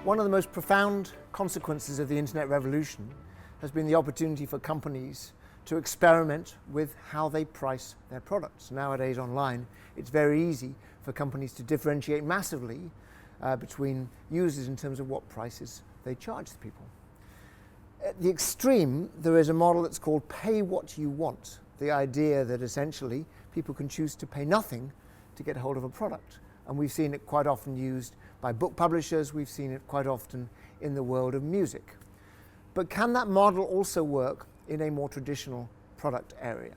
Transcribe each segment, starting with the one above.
One of the most profound consequences of the internet revolution has been the opportunity for companies to experiment with how they price their products. Nowadays online, it's very easy for companies to differentiate massively between users in terms of what prices they charge the people. At the extreme, there is a model that's called Paywhatyouwant, the idea that essentially people can choose to pay nothing to get hold of a product. And we've seen it quite often used by book publishers, we've seen it quite often in the world of music. But can that model also work in a more traditional product area?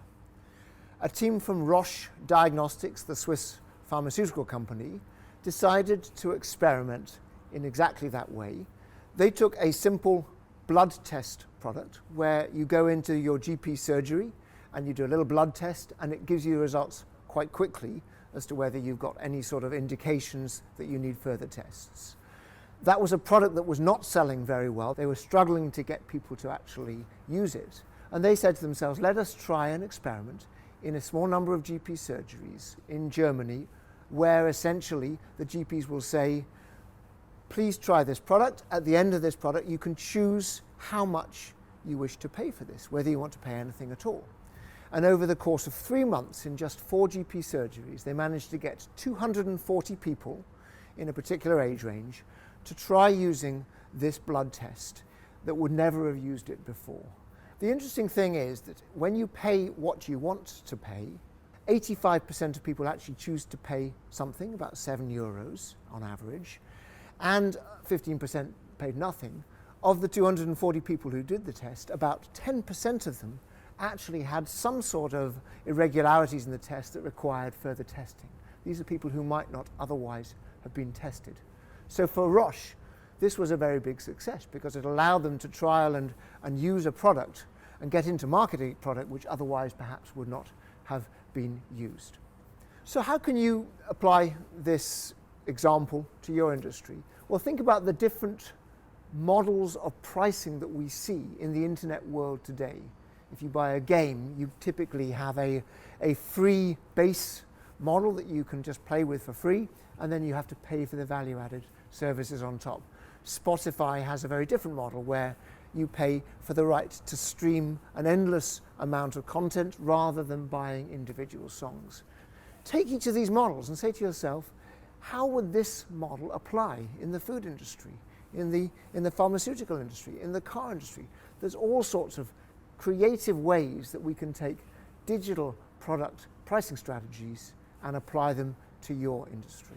A team from Roche Diagnostics, the Swiss pharmaceutical company, decided to experiment in exactly that way. They took a simple blood test product where you go into your GP surgery and you do a little blood test and it gives you results quite quickly as to whether you've got any sort of indications that you need further tests. That was a product that was not selling very well. They were struggling to get people to actually use it. And they said to themselves, let us try an experiment in a small number of GP surgeries in Germany where essentially the GPs will say, please try this product. At the end of this product, you can choose how much you wish to pay for this, whether you want to pay anything at all. And over the course of 3 months, in just 4 GP surgeries, they managed to get 240 people in a particular age range to try using this blood test that would never have used it before. The interesting thing is that when you pay what you want to pay, 85% of people actually choose to pay something, about €7 on average, and 15% paid nothing. Of the 240 people who did the test, about 10% of them actually had some sort of irregularities in the test that required further testing. These are people who might not otherwise have been tested. So for Roche, this was a very big success because it allowed them to trial and use a product and get into marketing a product which otherwise perhaps would not have been used. So how can you apply this example to your industry? Well, think about the different models of pricing that we see in the internet world today. If you buy a game, you typically have a free base model that you can just play with for free, and then you have to pay for the value-added services on top. Spotify has a very different model where you pay for the right to stream an endless amount of content rather than buying individual songs. Take each of these models and say to yourself, how would this model apply in the food industry, in the pharmaceutical industry, in the car industry? There's all sorts of creative ways that we can take digital product pricing strategies and apply them to your industry.